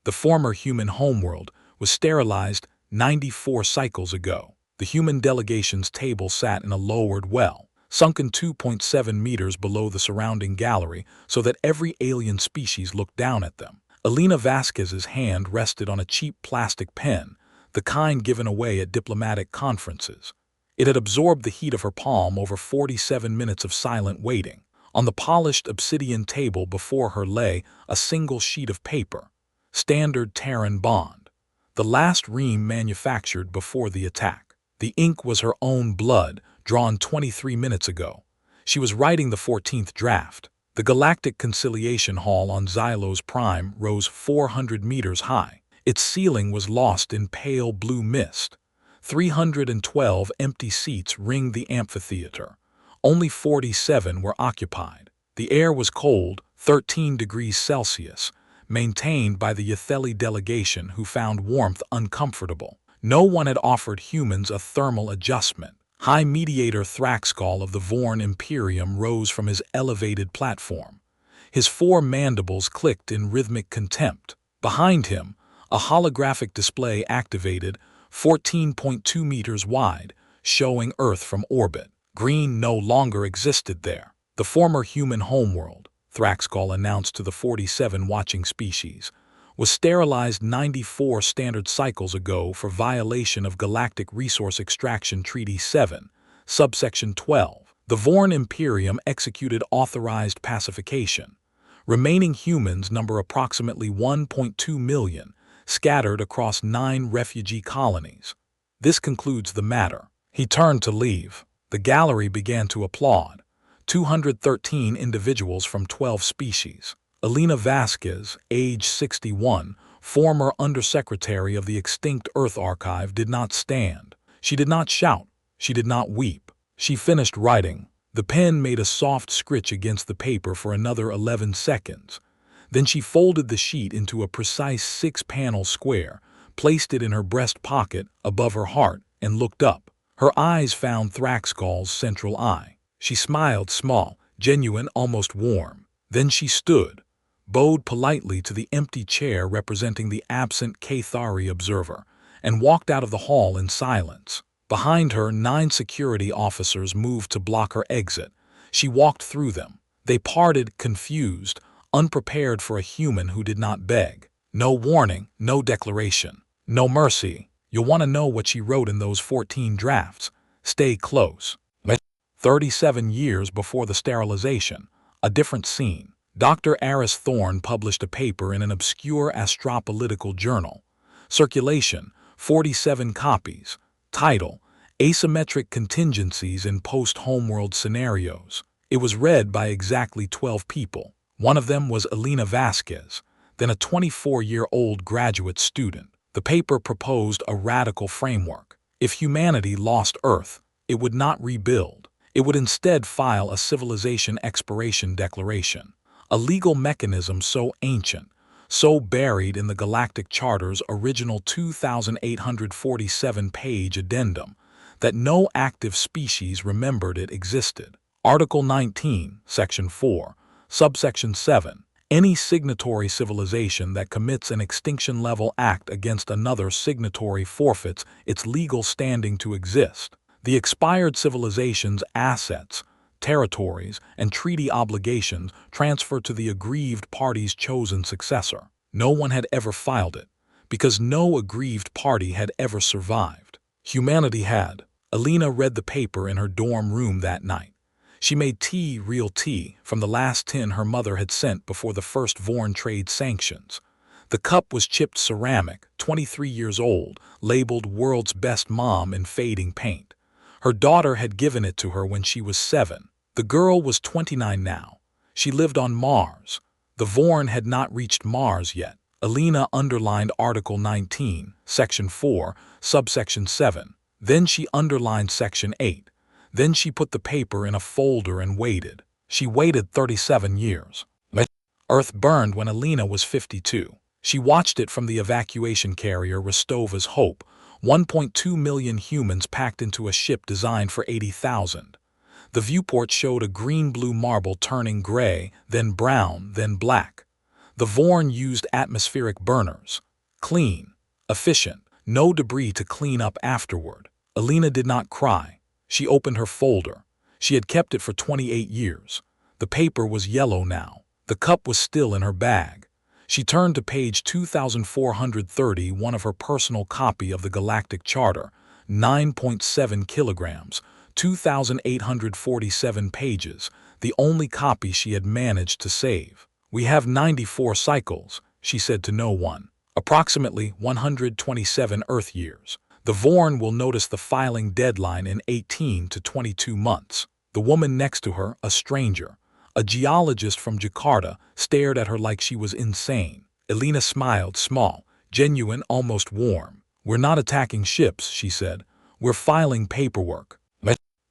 the former human homeworld, was sterilized 94 cycles ago. The human delegation's table sat in a lowered well, sunken 2.7 meters below the surrounding gallery so that every alien species looked down at them. Elena Vasquez's hand rested on a cheap plastic pen, the kind given away at diplomatic conferences. It had absorbed the heat of her palm over 47 minutes of silent waiting. On the polished obsidian table before her lay a single sheet of paper, standard Terran bond, the last ream manufactured before the attack. The ink was her own blood, drawn 23 minutes ago. She was writing the 14th draft. The Galactic Conciliation Hall on Xylos Prime rose 400 meters high. Its ceiling was lost in pale blue mist. 312 empty seats ringed the amphitheater. Only 47 were occupied. The air was cold, 13 degrees Celsius, maintained by the Yatheli delegation who found warmth uncomfortable. No one had offered humans a thermal adjustment. High Mediator Thraxcall of the Vorn Imperium rose from his elevated platform. His 4 mandibles clicked in rhythmic contempt. Behind him, a holographic display activated, 14.2 meters wide, showing Earth from orbit. Green no longer existed there. The former human homeworld, Thraxcall announced to the 47 watching species, was sterilized 94 standard cycles ago for violation of Galactic Resource Extraction Treaty 7, subsection 12. The Vorn Imperium executed authorized pacification. Remaining humans number approximately 1.2 million, scattered across 9 refugee colonies. This concludes the matter. He turned to leave. The gallery began to applaud. 213 individuals from 12 species. Elena Vasquez, age 61, former undersecretary of the extinct Earth Archive, did not stand. She did not shout. She did not weep. She finished writing. The pen made a soft scritch against the paper for another 11 seconds. Then she folded the sheet into a precise 6-panel square, placed it in her breast pocket above her heart, and looked up. Her eyes found Thraxcall's central eye. She smiled small, genuine, almost warm. Then she stood, bowed politely to the empty chair representing the absent Cathari observer, and walked out of the hall in silence. Behind her, 9 security officers moved to block her exit. She walked through them. They parted, confused, unprepared for a human who did not beg. No warning, no declaration, no mercy. You'll want to know what she wrote in those 14 drafts. Stay close. 37 years before the sterilization, a different scene. Dr. Aris Thorne published a paper in an obscure astropolitical journal. Circulation, 47 copies. Title, Asymmetric Contingencies in Post-Homeworld Scenarios. It was read by exactly 12 people. One of them was Elena Vasquez, then a 24-year-old graduate student. The paper proposed a radical framework. If humanity lost Earth, it would not rebuild. It would instead file a civilization expiration declaration, a legal mechanism so ancient, so buried in the Galactic Charter's original 2,847-page addendum, that no active species remembered it existed. Article 19, Section 4, Subsection 7. Any signatory civilization that commits an extinction-level act against another signatory forfeits its legal standing to exist. The expired civilization's assets, territories, and treaty obligations transfer to the aggrieved party's chosen successor. No one had ever filed it, because no aggrieved party had ever survived. Humanity had. Elena read the paper in her dorm room that night. She made tea, real tea, from the last tin her mother had sent before the first Vorn trade sanctions. The cup was chipped ceramic, 23 years old, labeled World's Best Mom in fading paint. Her daughter had given it to her when she was 7. The girl was 29 now. She lived on Mars. The Vorn had not reached Mars yet. Elena underlined Article 19, Section 4, Subsection 7. Then she underlined Section 8. Then she put the paper in a folder and waited. She waited 37 years. Earth burned when Elena was 52. She watched it from the evacuation carrier Rostova's Hope, 1.2 million humans packed into a ship designed for 80,000. The viewport showed a green-blue marble turning gray, then brown, then black. The Vorn used atmospheric burners. Clean, efficient, no debris to clean up afterward. Alina did not cry. She opened her folder. She had kept it for 28 years. The paper was yellow now. The cup was still in her bag. She turned to page 2430, one of her personal copy of the Galactic Charter, 9.7 kilograms, 2,847 pages, the only copy she had managed to save. "We have 94 cycles," she said to no one. "Approximately 127 Earth years. The Vorn will notice the filing deadline in 18 to 22 months. The woman next to her, a stranger, a geologist from Jakarta, stared at her like she was insane. Alina smiled, small, genuine, almost warm. "We're not attacking ships," she said. "We're filing paperwork."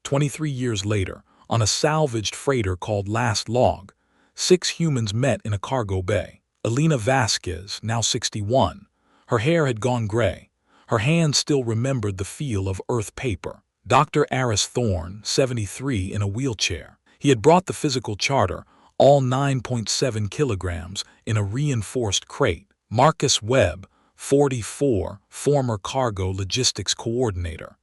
23 years later, on a salvaged freighter called Last Log, 6 humans met in a cargo bay. Alina Vasquez, now 61. Her hair had gone gray. Her hands still remembered the feel of earth paper. Dr. Aris Thorne, 73, in a wheelchair. He had brought the physical charter, all 9.7 kilograms, in a reinforced crate. Marcus Webb, 44, former cargo logistics coordinator.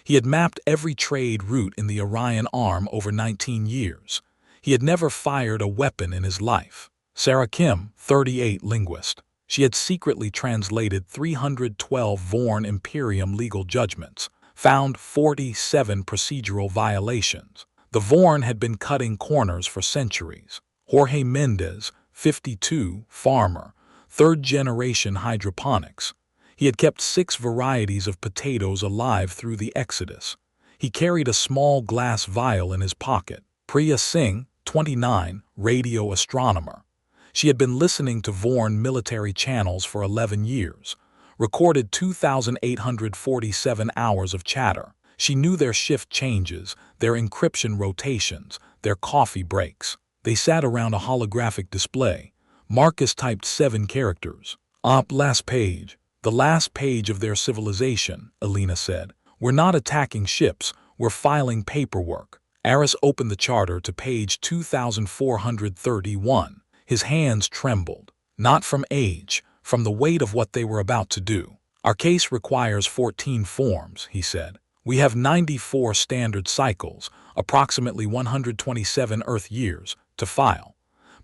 He had mapped every trade route in the Orion Arm over 19 years. He had never fired a weapon in his life. Sarah Kim, 38, linguist. She had secretly translated 312 Vorn Imperium legal judgments, found 47 procedural violations. The Vorn had been cutting corners for centuries. Jorge Mendez, 52, farmer, third-generation hydroponics. He had kept 6 varieties of potatoes alive through the Exodus. He carried a small glass vial in his pocket. Priya Singh, 29, radio astronomer. She had been listening to Vorn military channels for 11 years, recorded 2,847 hours of chatter. She knew their shift changes, their encryption rotations, their coffee breaks. They sat around a holographic display. Marcus typed 7 characters. Last page. "The last page of their civilization," Alina said. "We're not attacking ships, we're filing paperwork." Aris opened the charter to page 2431. His hands trembled. Not from age, from the weight of what they were about to do. "Our case requires 14 forms," he said. "We have 94 standard cycles, approximately 127 Earth years, to file.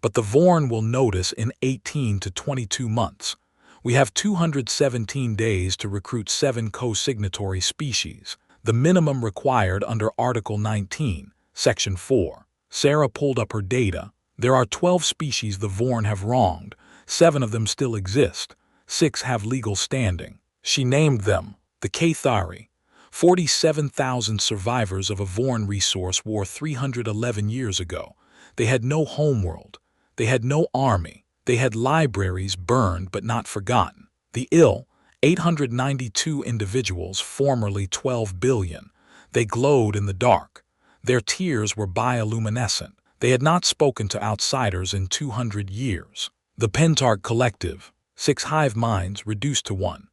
But the Vorn will notice in 18 to 22 months. We have 217 days to recruit 7 co-signatory species, the minimum required under Article 19, Section 4. Sarah pulled up her data. "There are 12 species the Vorn have wronged. 7 of them still exist. 6 have legal standing." She named them. The Cathari. 47,000 survivors of a Vorn resource war 311 years ago. They had no homeworld. They had no army. They had libraries burned but not forgotten. The ill, 892 individuals, formerly 12 billion. They glowed in the dark. Their tears were bioluminescent. They had not spoken to outsiders in 200 years. The Pentarch Collective, 6 hive minds reduced to 1.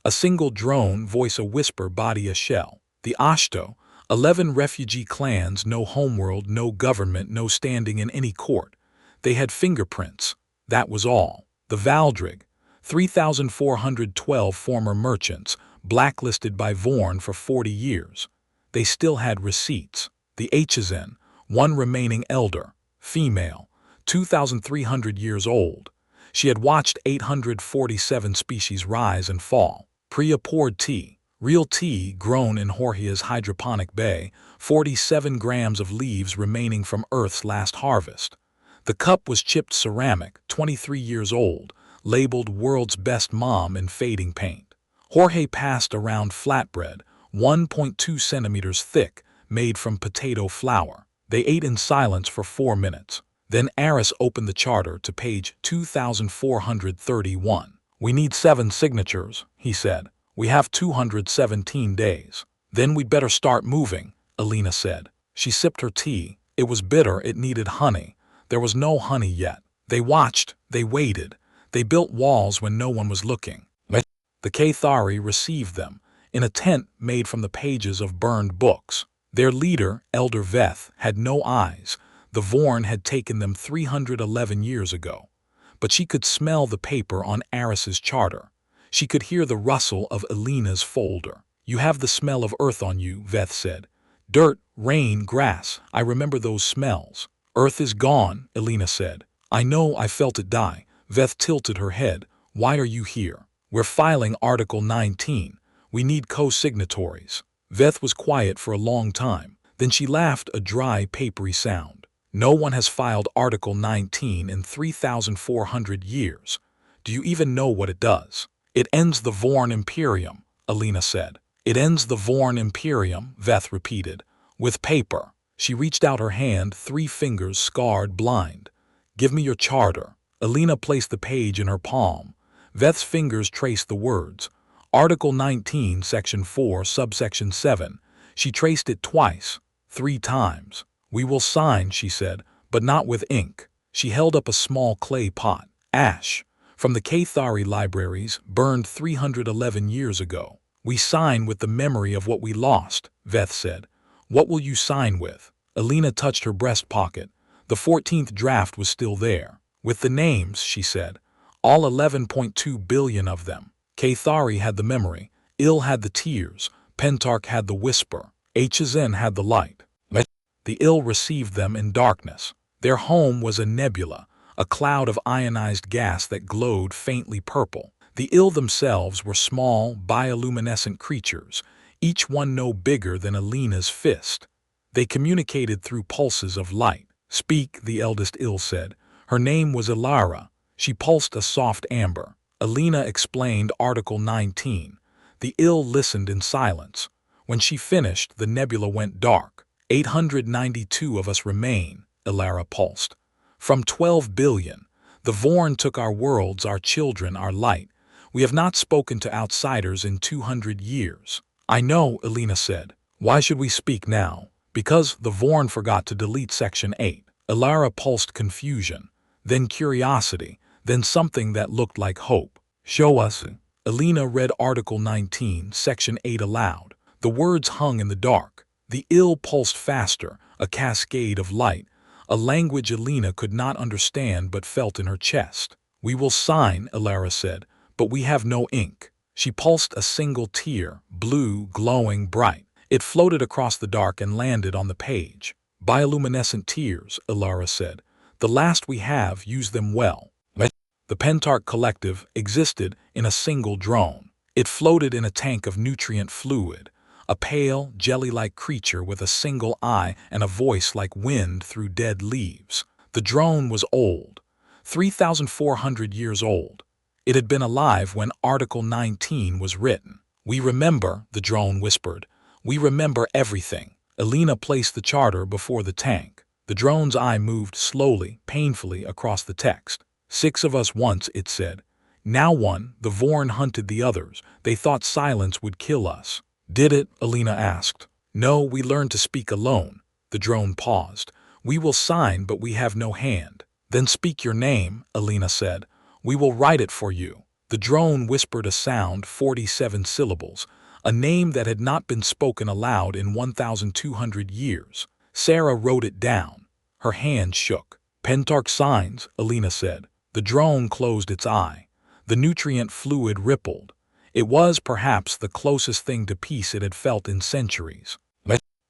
A single drone, voice a whisper, body a shell. The Ashto, 11 refugee clans, no homeworld, no government, no standing in any court. They had fingerprints. That was all. The Valdrig, 3,412 former merchants, blacklisted by Vorn for 40 years. They still had receipts. The Hzen, 1 remaining elder, female, 2,300 years old. She had watched 847 species rise and fall. Priya poured tea, real tea grown in Jorge's hydroponic bay, 47 grams of leaves remaining from Earth's last harvest. The cup was chipped ceramic, 23 years old, labeled "World's Best Mom" in fading paint. Jorge passed around flatbread, 1.2 centimeters thick, made from potato flour. They ate in silence for 4 minutes. Then Aris opened the charter to page 2431. "We need 7 signatures," he said. "We have 217 days. "Then we'd better start moving," Alina said. She sipped her tea. It was bitter, it needed honey. There was no honey yet. They watched, they waited. They built walls when no one was looking. The Cathari received them, in a tent made from the pages of burned books. Their leader, Elder Veth, had no eyes. The Vorn had taken them 311 years ago. but she could smell the paper on Aris's charter. She could hear the rustle of Elena's folder. "You have the smell of earth on you," Veth said. "Dirt, rain, grass, I remember those smells." "Earth is gone," Elena said. "I know, I felt it die." Veth tilted her head. "Why are you here?" "We're filing Article 19. We need co-signatories." Veth was quiet for a long time. Then she laughed, a dry, papery sound. "No one has filed Article 19 in 3,400 years. Do you even know what it does?" "It ends the Vorn Imperium," Elena said. "It ends the Vorn Imperium," Veth repeated. "With paper." She reached out her hand, 3 fingers scarred blind. "Give me your charter." Elena placed the page in her palm. Veth's fingers traced the words. "Article 19, Section 4, Subsection 7. She traced it twice, 3 times. "We will sign," she said, "but not with ink." She held up a small clay pot. "Ash. From the Cathari libraries, burned 311 years ago. We sign with the memory of what we lost," Veth said. "What will you sign with?" Elena touched her breast pocket. The 14th draft was still there. "With the names," she said. "All 11.2 billion of them." Cathari had the memory. Il had the tears. Pentarch had the whisper. HZN had the light. The Il received them in darkness. Their home was a nebula, a cloud of ionized gas that glowed faintly purple. The Il themselves were small, bioluminescent creatures, each one no bigger than Elena's fist. They communicated through pulses of light. "Speak," the eldest Il said. Her name was Ilara. She pulsed a soft amber. Elena explained Article 19. The Il listened in silence. When she finished, the nebula went dark. 892 of us remain, Ilara pulsed. From 12 billion. The Vorn took our worlds, our children, our light. We have not spoken to outsiders in 200 years. "I know," Elena said. "Why should we speak now?" "Because the Vorn forgot to delete Section 8. Ilara pulsed confusion, then curiosity, then something that looked like hope. "Show us." Elena read Article 19, Section 8 aloud. The words hung in the dark. The Il pulsed faster, a cascade of light, a language Elena could not understand but felt in her chest. "We will sign," Ilara said, "but we have no ink." She pulsed a single tear, blue, glowing, bright. It floated across the dark and landed on the page. "Bioluminescent tears," Ilara said. "The last we have, use them well." The Pentarch Collective existed in a single drone. It floated in a tank of nutrient fluid, a pale, jelly-like creature with a single eye and a voice like wind through dead leaves. The drone was old, 3,400 years old. It had been alive when Article 19 was written. "We remember," the drone whispered. "We remember everything." Elena placed the charter before the tank. The drone's eye moved slowly, painfully across the text. 6 of us once, it said. Now one, the Vorn hunted the others. They thought silence would kill us. "Did it?" Elena asked. "No, we learned to speak alone." The drone paused. "We will sign, but we have no hand." "Then speak your name," Elena said. "We will write it for you." The drone whispered a sound, 47 syllables, a name that had not been spoken aloud in 1,200 years. Sarah wrote it down. Her hand shook. "Pentarch signs," Elena said. The drone closed its eye. The nutrient fluid rippled. It was, perhaps, the closest thing to peace it had felt in centuries.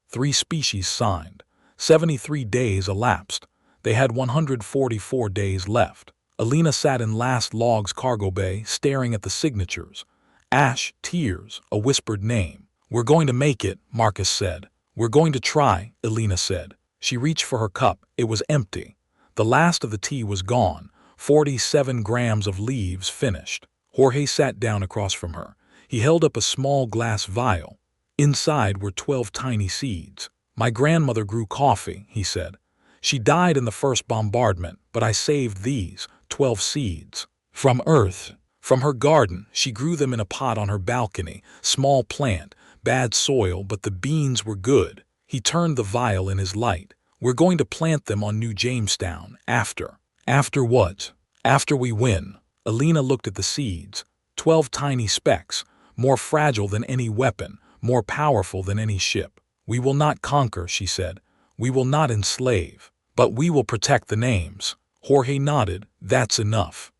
3 species signed. 73 days elapsed. They had 144 days left. Elena sat in last log's cargo bay, staring at the signatures. Ash, tears, a whispered name. "We're going to make it," Marcus said. "We're going to try," Elena said. She reached for her cup. It was empty. The last of the tea was gone. 47 grams of leaves finished. Jorge sat down across from her. He held up a small glass vial. Inside were 12 tiny seeds. "My grandmother grew coffee," he said. "She died in the first bombardment, but I saved these, 12 seeds. From Earth. From her garden, she grew them in a pot on her balcony. Small plant, bad soil, but the beans were good." He turned the vial in his light. "We're going to plant them on New Jamestown, after." "After what?" "After we win." Elena looked at the seeds. 12 tiny specks, more fragile than any weapon, more powerful than any ship. "We will not conquer," she said. "We will not enslave. But we will protect the names." Jorge nodded. That's enough.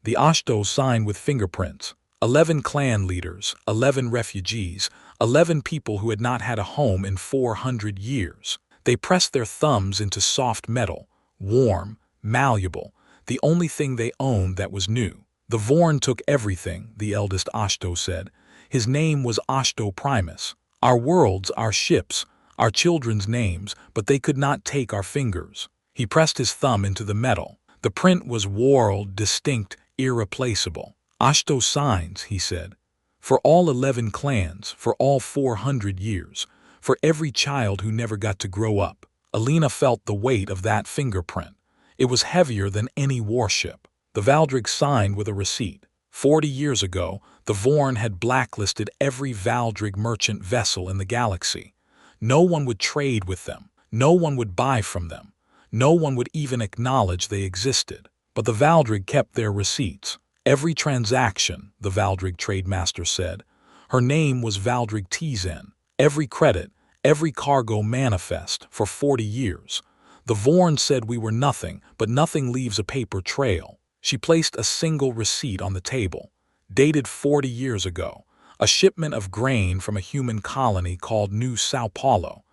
The Ashto signed with fingerprints. 11 clan leaders, 11 refugees, 11 people who had not had a home in 400 years. They pressed their thumbs into soft metal, warm, malleable, the only thing they owned that was new. The Vorn took everything, the eldest Ashto said. His name was Ashto Primus. Our worlds, our ships, our children's names, but they could not take our fingers. He pressed his thumb into the metal. The print was whorled, distinct, irreplaceable. Ashto signs, he said. For all 11 clans, for all 400 years, for every child who never got to grow up. Alina felt the weight of that fingerprint. It was heavier than any warship. The Valdrig signed with a receipt. 40 years ago, the Vorn had blacklisted every Valdrig merchant vessel in the galaxy. No one would trade with them. No one would buy from them. No one would even acknowledge they existed. But the Valdrig kept their receipts. Every transaction, the Valdrig trademaster said. Her name was Valdrig Tizen. Every credit, every cargo manifest for 40 years. The Vorn said we were nothing, but nothing leaves a paper trail. She placed a single receipt on the table, dated 40 years ago, a shipment of grain from a human colony called New Sao Paulo.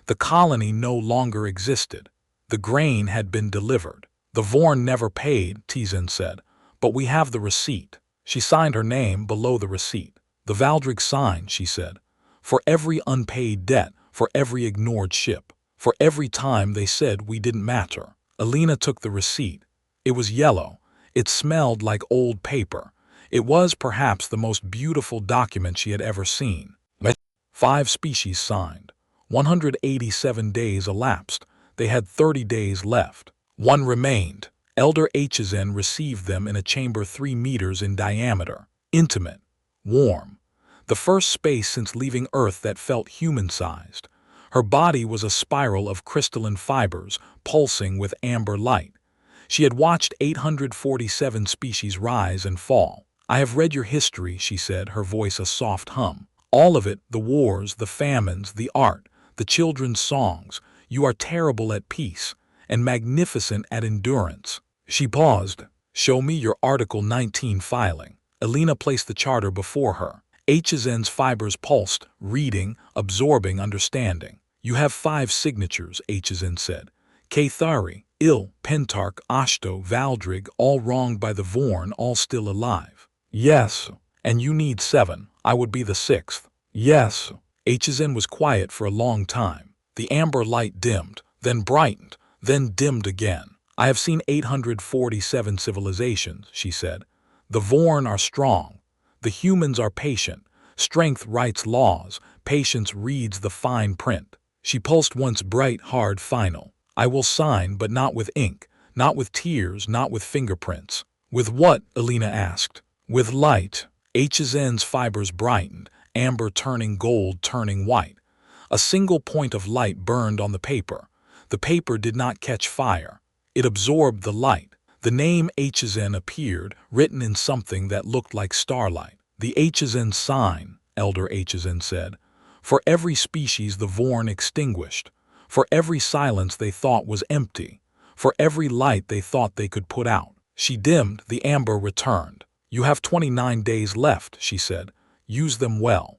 The colony no longer existed. The grain had been delivered. The Vorn never paid, Tizen said, but we have the receipt. She signed her name below the receipt. The Valdrig signed, she said, for every unpaid debt, for every ignored ship, for every time they said we didn't matter. Alina took the receipt. It was yellow. It smelled like old paper. It was perhaps the most beautiful document she had ever seen. 5 species signed. 187 days elapsed. They had 30 days left. 1 remained. Elder HFY received them in a chamber 3 meters in diameter. Intimate. Warm. The first space since leaving Earth that felt human-sized. Her body was a spiral of crystalline fibers, pulsing with amber light. She had watched 847 species rise and fall. I have read your history, she said, her voice a soft hum. All of it, the wars, the famines, the art, the children's songs. You are terrible at peace, and magnificent at endurance. She paused. Show me your Article 19 filing. Alina placed the charter before her. HFY's fibers pulsed, reading, absorbing, understanding. You have 5 signatures, HFY said. Cathari, Il, Pentarch, Ashto, Valdrig, all wronged by the Vorn, all still alive. Yes, and you need 7. I would be the 6th. Yes. HFY was quiet for a long time. The amber light dimmed, then brightened, then dimmed again. I have seen 847 civilizations, she said. The Vorn are strong. The humans are patient. Strength writes laws. Patience reads the fine print. She pulsed once bright, hard, final. I will sign, but not with ink, not with tears, not with fingerprints. With what? Alina asked. With light. HFY's fibers brightened, amber turning gold, turning white. A single point of light burned on the paper. The paper did not catch fire. It absorbed the light. The name HFY appeared, written in something that looked like starlight. The HFY sign, Elder HFY said. For every species the Vorn extinguished. For every silence they thought was empty. For every light they thought they could put out. She dimmed, the amber returned. You have 29 days left, she said. Use them well.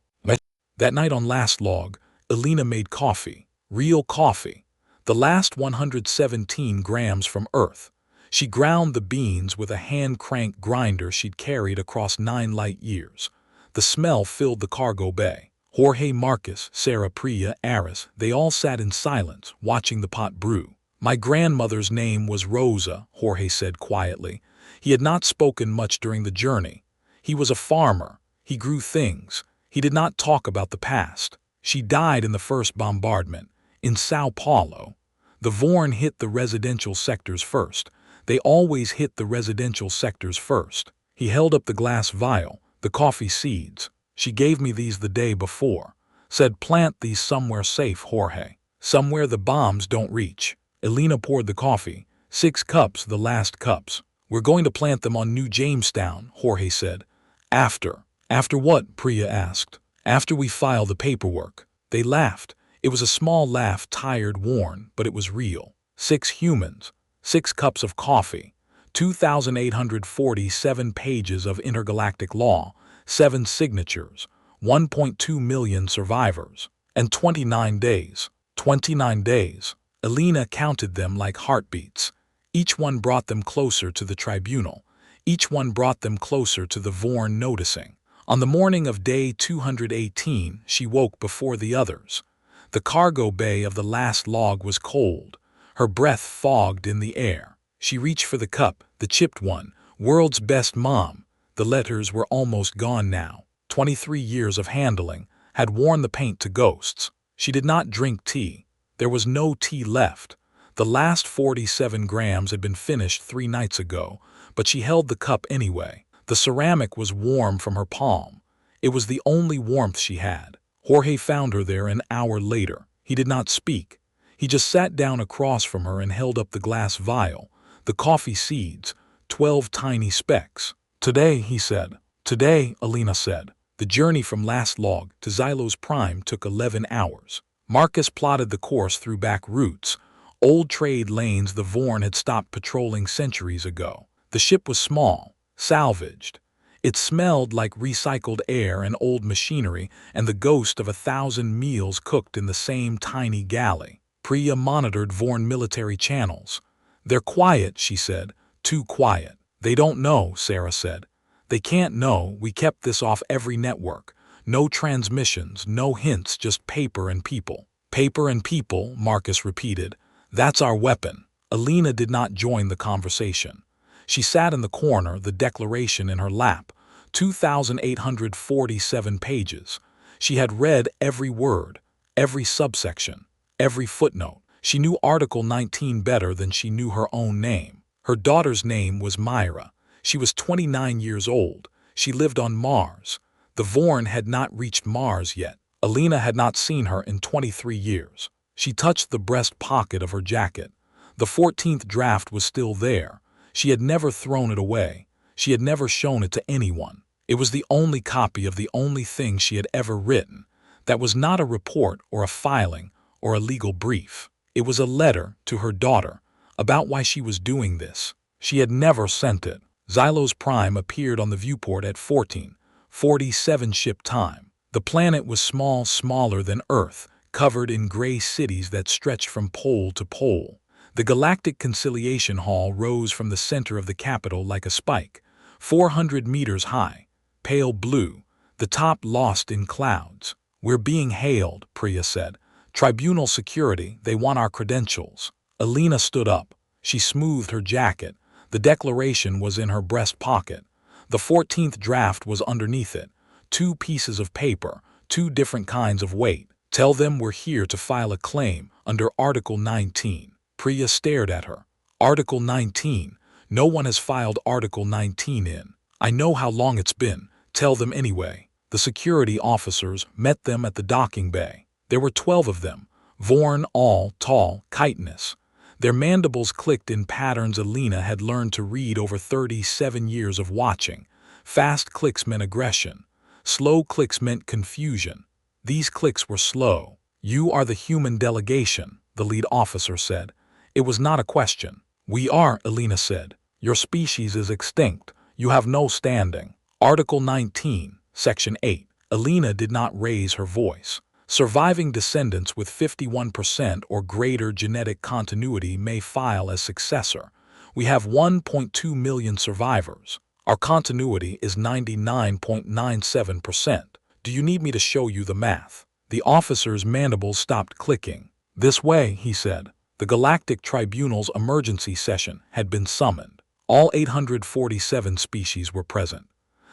That night on Last Log, Alina made coffee. Real coffee. The last 117 grams from Earth. She ground the beans with a hand-crank grinder she'd carried across 9 light years. The smell filled the cargo bay. Jorge, Marcus, Sarah, Priya, Aris, they all sat in silence, watching the pot brew. My grandmother's name was Rosa, Jorge said quietly. He had not spoken much during the journey. He was a farmer. He grew things. He did not talk about the past. She died in the first bombardment, in Sao Paulo. The Vorn hit the residential sectors first. They always hit the residential sectors first. He held up the glass vial, the coffee seeds. She gave me these the day before. Said plant these somewhere safe, Jorge. Somewhere the bombs don't reach. Alina poured the coffee. 6 cups, the last cups. We're going to plant them on New Jamestown, Jorge said. After. After what? Priya asked. After we file the paperwork. They laughed. It was a small laugh, tired, worn, but it was real. 6 humans. 6 cups of coffee, 2,847 pages of intergalactic law, 7 signatures, 1.2 million survivors, and 29 days. 29 days. Alina counted them like heartbeats. Each one brought them closer to the tribunal. Each one brought them closer to the Vorn noticing. On the morning of day 218, she woke before the others. The cargo bay of the last log was cold. Her breath fogged in the air. She reached for the cup, the chipped one, world's best mom. The letters were almost gone now. 23 years of handling had worn the paint to ghosts. She did not drink tea. There was no tea left. The last 47 grams had been finished 3 nights ago, but she held the cup anyway. The ceramic was warm from her palm. It was the only warmth she had. Jorge found her there an hour later. He did not speak. He just sat down across from her and held up the glass vial, the coffee seeds, 12 tiny specks. "Today," he said. "Today," Alina said. The journey from last log to Xylos Prime took 11 hours. Marcus plotted the course through back routes, old trade lanes the Vorn had stopped patrolling centuries ago. The ship was small, salvaged. It smelled like recycled air and old machinery and the ghost of 1,000 meals cooked in the same tiny galley. Priya monitored Vorn military channels. "They're quiet," she said. "Too quiet." "They don't know," Sarah said. "They can't know. We kept this off every network. No transmissions, no hints, just paper and people." "Paper and people," Marcus repeated. "That's our weapon." Alina did not join the conversation. She sat in the corner, the declaration in her lap, 2,847 pages. She had read every word, every subsection, every footnote. She knew Article 19 better than she knew her own name. Her daughter's name was Myra. She was 29 years old. She lived on Mars. The Vorn had not reached Mars yet. Alina had not seen her in 23 years. She touched the breast pocket of her jacket. The 14th draft was still there. She had never thrown it away. She had never shown it to anyone. It was the only copy of the only thing she had ever written. That was not a report or a filing or a legal brief. It was a letter to her daughter about why she was doing this. She had never sent it. Xylos Prime appeared on the viewport at 14:47 ship time. The planet was small, smaller than Earth, covered in gray cities that stretched from pole to pole. The Galactic Conciliation Hall rose from the center of the capital like a spike, 400 meters high, pale blue, the top lost in clouds. "We're being hailed," Priya said. "Tribunal security, they want our credentials." Alina stood up. She smoothed her jacket. The declaration was in her breast pocket. The 14th draft was underneath it. 2 pieces of paper, 2 different kinds of weight. "Tell them we're here to file a claim under Article 19. Priya stared at her. "Article 19? No one has filed Article 19 in. I know how long it's been. Tell them anyway." The security officers met them at the docking bay. There were 12 of them, Vorn, all tall, chitinous. Their mandibles clicked in patterns Alina had learned to read over 37 years of watching. Fast clicks meant aggression. Slow clicks meant confusion. These clicks were slow. "You are the human delegation," the lead officer said. It was not a question. "We are," Alina said. "Your species is extinct. You have no standing." Article 19, Section 8. Alina did not raise her voice. "Surviving descendants with 51% or greater genetic continuity may file as successor. We have 1.2 million survivors. Our continuity is 99.97%. Do you need me to show you the math?" The officer's mandibles stopped clicking. "This way," he said. The Galactic Tribunal's emergency session had been summoned. All 847 species were present.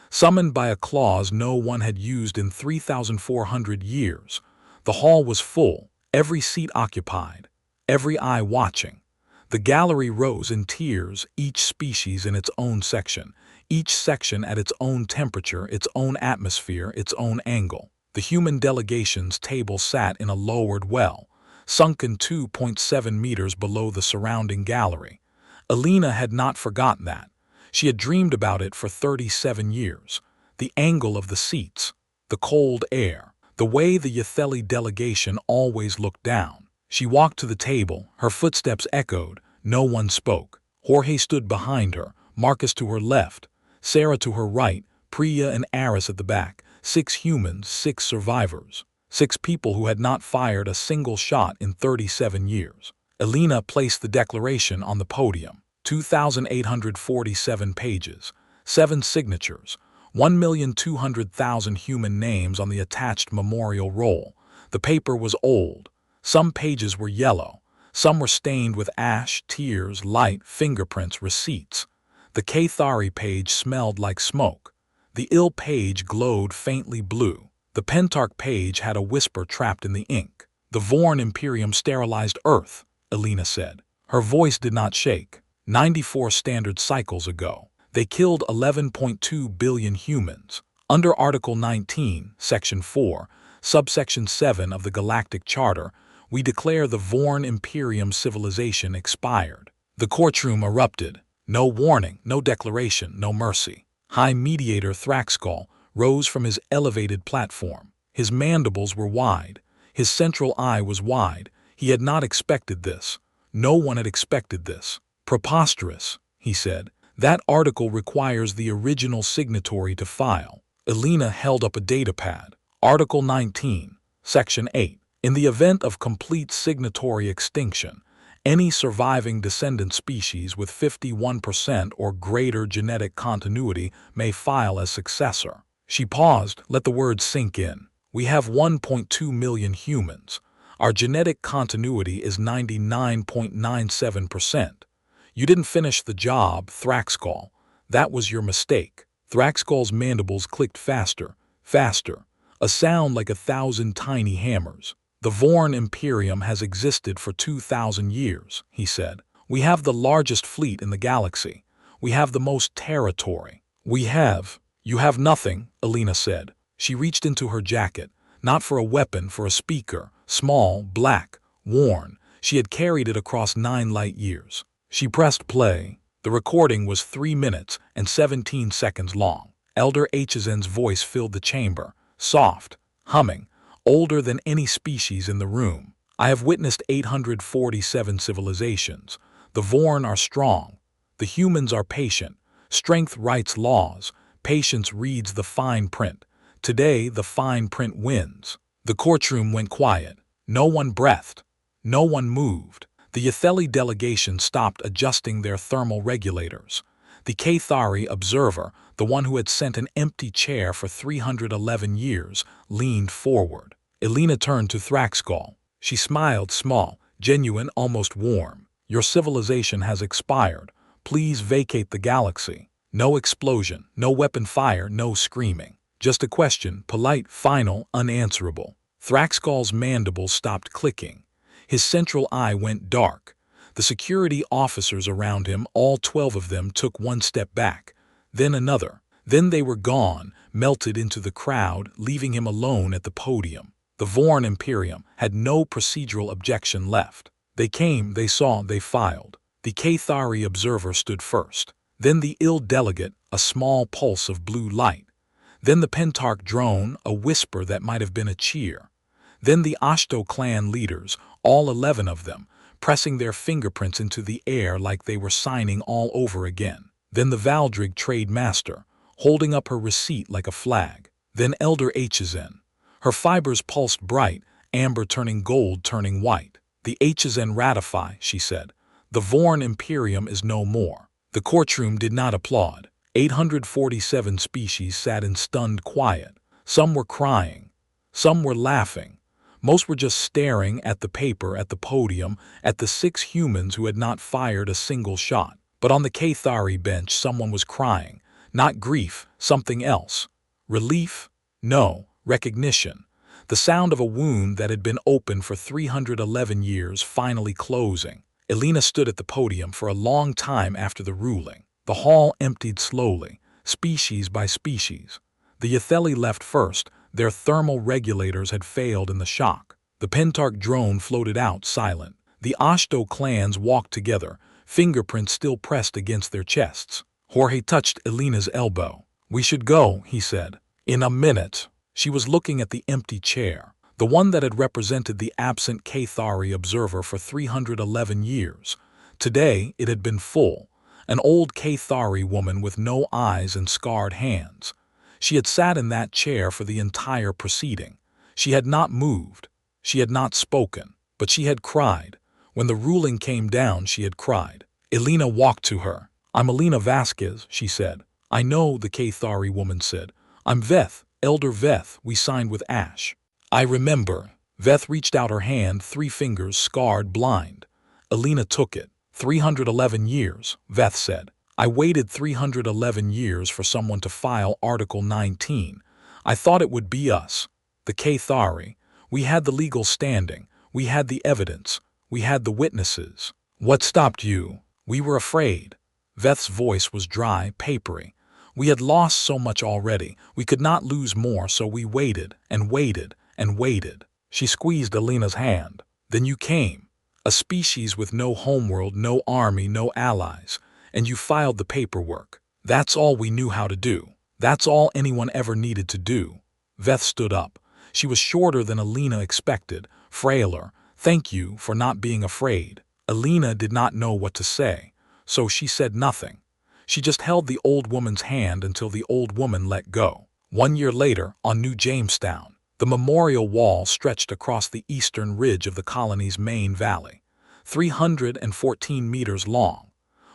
Summoned by a clause no one had used in 3,400 years. The hall was full, every seat occupied, every eye watching. The gallery rose in tiers, each species in its own section, each section at its own temperature, its own atmosphere, its own angle. The human delegation's table sat in a lowered well, sunken 2.7 meters below the surrounding gallery. Alina had not forgotten that. She had dreamed about it for 37 years. The angle of the seats, the cold air, the way the Yatheli delegation always looked down. She walked to the table, her footsteps echoed, No one spoke. Jorge stood behind her, Marcus to her left, Sarah to her right, Priya and Aris at the back. 6 humans, 6 survivors. 6 people who had not fired a single shot in 37 years. Elena placed the declaration on the podium. 2,847 pages, 7 signatures, 1,200,000 human names on the attached memorial roll. The paper was old. Some pages were yellow. Some were stained with ash, tears, light, fingerprints, receipts. The Cathari page smelled like smoke. The ill page glowed faintly blue. The Pentarch page had a whisper trapped in the ink. The Vorn Imperium sterilized Earth, Elena said. Her voice did not shake. 94 standard cycles ago. They killed 11.2 billion humans. Under Article 19, Section 4, Subsection 7 of the Galactic Charter, we declare the Vorn Imperium civilization expired. The courtroom erupted. No warning, no declaration, no mercy. High Mediator Thraxcall rose from his elevated platform. His mandibles were wide. His central eye was wide. He had not expected this. No one had expected this. Preposterous, he said. That article requires the original signatory to file. Elena held up a datapad. Article 19, Section 8. In the event of complete signatory extinction, any surviving descendant species with 51% or greater genetic continuity may file as successor. She paused, let the words sink in. We have 1.2 million humans. Our genetic continuity is 99.97%. You didn't finish the job, Thraxcall. That was your mistake. Thraxcall's mandibles clicked faster, faster. A sound like 1,000 tiny hammers. The Vorn Imperium has existed for 2,000 years, he said. We have the largest fleet in the galaxy. We have the most territory. You have nothing, Elena said. She reached into her jacket, not for a weapon, for a speaker, small, black, worn. She had carried it across 9 light years. She pressed play. The recording was 3 minutes and 17 seconds long. Elder HZN's voice filled the chamber, soft, humming, older than any species in the room. I have witnessed 847 civilizations. The Vorn are strong. The humans are patient. Strength writes laws. Patience reads the fine print. Today, the fine print wins. The courtroom went quiet. No one breathed. No one moved. The Yatheli delegation stopped adjusting their thermal regulators. The Cathari observer, the one who had sent an empty chair for 311 years, leaned forward. Elena turned to Thraxcall. She smiled, small, genuine, almost warm. Your civilization has expired. Please vacate the galaxy. No explosion, no weapon fire, no screaming. Just a question, polite, final, unanswerable. Thraxcall's mandibles stopped clicking. His central eye went dark. The security officers around him, all 12 of them, took one step back, then another. Then they were gone, melted into the crowd, leaving him alone at the podium. The Vorn Imperium had no procedural objection left. They came, they saw, they filed. The Cathari observer stood first. Then the ill delegate, a small pulse of blue light. Then the Pentarch drone, a whisper that might have been a cheer. Then the Ashto clan leaders, all 11 of them, pressing their fingerprints into the air like they were signing all over again. Then the Valdrig trade master, holding up her receipt like a flag. Then Elder HZN. Her fibers pulsed bright, amber turning gold, turning white. The HZN ratify, she said. The Vorn Imperium is no more. The courtroom did not applaud. 847 species sat in stunned quiet. Some were crying. Some were laughing. Most were just staring at the paper, at the podium, at the 6 humans who had not fired a single shot. But on the Cathari bench, someone was crying. Not grief, something else. Relief? No. Recognition. The sound of a wound that had been open for 311 years finally closing. Elena stood at the podium for a long time after the ruling. The hall emptied slowly, species by species. The Yatheli left first. Their thermal regulators had failed in the shock. The Pentarch drone floated out, silent. The Ashto clans walked together, fingerprints still pressed against their chests. Jorge touched Elena's elbow. We should go, he said. In a minute. She was looking at the empty chair, the one that had represented the absent Cathari observer for 311 years. Today, it had been full. An old Cathari woman with no eyes and scarred hands. She had sat in that chair for the entire proceeding. She had not moved. She had not spoken. But she had cried. When the ruling came down, she had cried. Elena walked to her. "I'm Elena Vasquez," she said. "I know," the Cathari woman said. "I'm Veth, Elder Veth, we signed with Ash." "I remember." Veth reached out her hand, 3 fingers, scarred, blind. Elena took it. 311 years, Veth said. "I waited 311 years for someone to file Article 19. I thought it would be us. The Cathari. We had the legal standing. We had the evidence. We had the witnesses. What stopped you? We were afraid." Veth's voice was dry, papery. "We had lost so much already. We could not lose more, so we waited and waited and waited." She squeezed Elena's hand. "Then you came. A species with no homeworld, no army, no allies. And you filed the paperwork. That's all we knew how to do. That's all anyone ever needed to do." Veth stood up. She was shorter than Elena expected, frailer. "Thank you for not being afraid." Elena did not know what to say, so she said nothing. She just held the old woman's hand until the old woman let go. 1 year later, on New Jamestown, the memorial wall stretched across the eastern ridge of the colony's main valley, 314 meters long.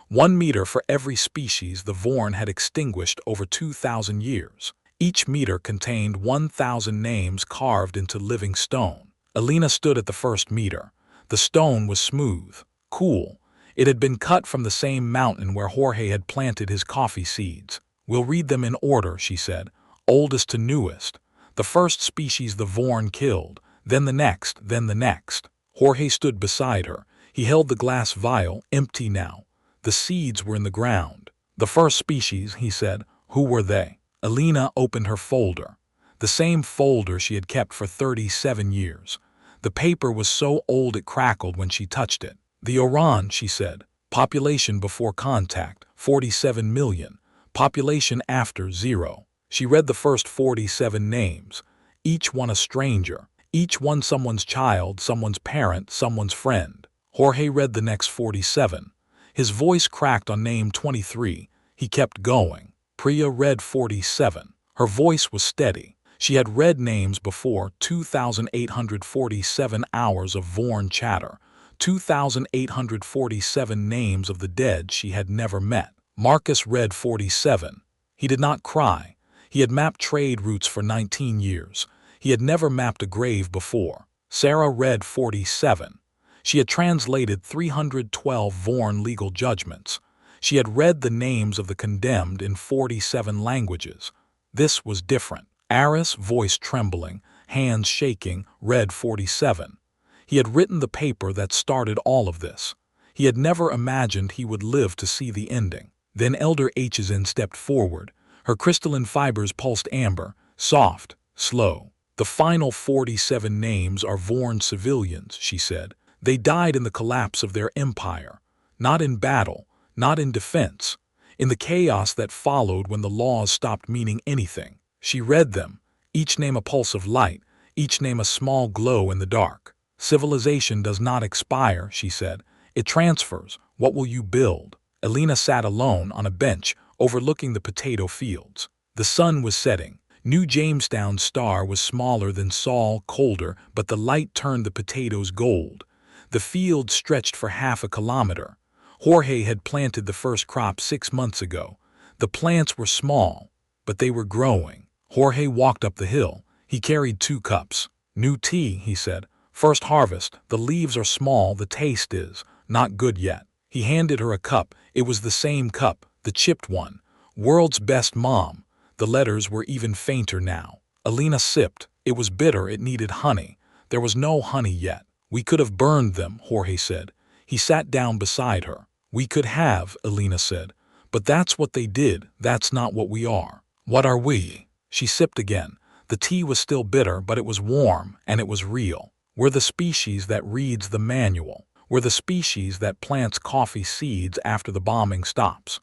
1 meter for every species the Vorn had extinguished over 2,000 years. Each meter contained 1,000 names carved into living stone. Elena stood at the first meter. The stone was smooth, cool. It had been cut from the same mountain where Jorge had planted his coffee seeds. "We'll read them in order," she said, "oldest to newest. The first species the Vorn killed, then the next, then the next." Jorge stood beside her. He held the glass vial, empty now. The seeds were in the ground. "The first species," he said. "Who were they?" Elena opened her folder. The same folder she had kept for 37 years. The paper was so old it crackled when she touched it. "The Oran," she said. "Population before contact, 47 million. Population after, 0. She read the first 47 names. Each one a stranger. Each one someone's child, someone's parent, someone's friend. Jorge read the next 47. His voice cracked on name 23. He kept going. Priya read 47. Her voice was steady. She had read names before, 2,847 hours of Vorn chatter, 2,847 names of the dead she had never met. Marcus read 47. He did not cry. He had mapped trade routes for 19 years. He had never mapped a grave before. Sarah read 47. She had translated 312 Vorn legal judgments. She had read the names of the condemned in 47 languages. This was different. Aris, voice trembling, hands shaking, read 47. He had written the paper that started all of this. He had never imagined he would live to see the ending. Then Elder Hzin stepped forward. Her crystalline fibers pulsed amber, soft, slow. "The final 47 names are Vorn civilians," she said. "They died in the collapse of their empire. Not in battle, not in defense. In the chaos that followed when the laws stopped meaning anything." She read them, each name a pulse of light, each name a small glow in the dark. "Civilization does not expire," she said. "It transfers. What will you build?" Elena sat alone on a bench overlooking the potato fields. The sun was setting. New Jamestown's star was smaller than Saul, colder, but the light turned the potatoes gold. The field stretched for half a kilometer. Jorge had planted the first crop 6 months ago. The plants were small, but they were growing. Jorge walked up the hill. He carried 2 cups. "New tea," he said. "First harvest. The leaves are small, the taste is not good yet." He handed her a cup. It was the same cup, the chipped one. "World's best mom." The letters were even fainter now. Elena sipped. It was bitter, it needed honey. There was no honey yet. "We could have burned them," Jorge said. He sat down beside her. "We could have," Elena said. "But that's what they did. That's not what we are." "What are we?" She sipped again. The tea was still bitter, but it was warm, and it was real. "We're the species that reads the manual. We're the species that plants coffee seeds after the bombing stops.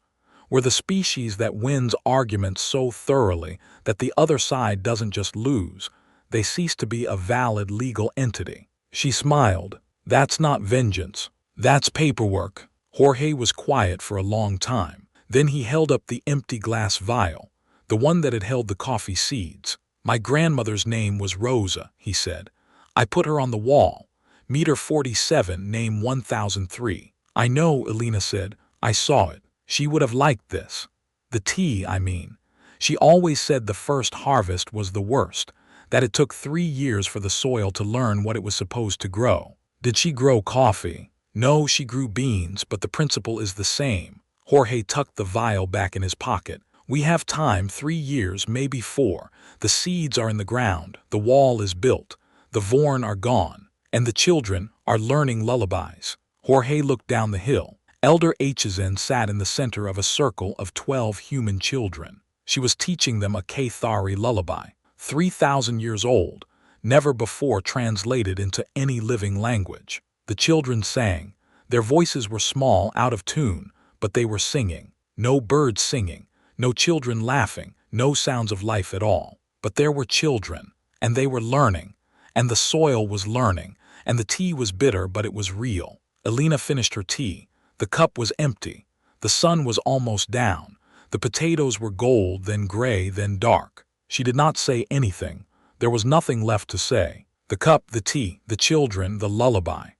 We're the species that wins arguments so thoroughly that the other side doesn't just lose, they cease to be a valid legal entity." She smiled. "That's not vengeance. That's paperwork." Jorge was quiet for a long time. Then he held up the empty glass vial, the one that had held the coffee seeds. "My grandmother's name was Rosa," he said. "I put her on the wall. Meter 47, name 1003. "I know," Elena said. "I saw it. She would have liked this. The tea, I mean. She always said the first harvest was the worst, that it took 3 years for the soil to learn what it was supposed to grow." "Did she grow coffee?" "No, she grew beans, but the principle is the same." Jorge tucked the vial back in his pocket. "We have time, 3 years, maybe 4. The seeds are in the ground, the wall is built, the Vorn are gone, and the children are learning lullabies." Jorge looked down the hill. Elder HFY sat in the center of a circle of 12 human children. She was teaching them a Cathari lullaby, 3,000 years old, never before translated into any living language. The children sang. Their voices were small, out of tune, but they were singing. No birds singing, no children laughing, no sounds of life at all. But there were children, and they were learning, and the soil was learning, and the tea was bitter, but it was real. Elena finished her tea. The cup was empty. The sun was almost down. The potatoes were gold, then gray, then dark. She did not say anything. There was nothing left to say. The cup, the tea, the children, the lullaby.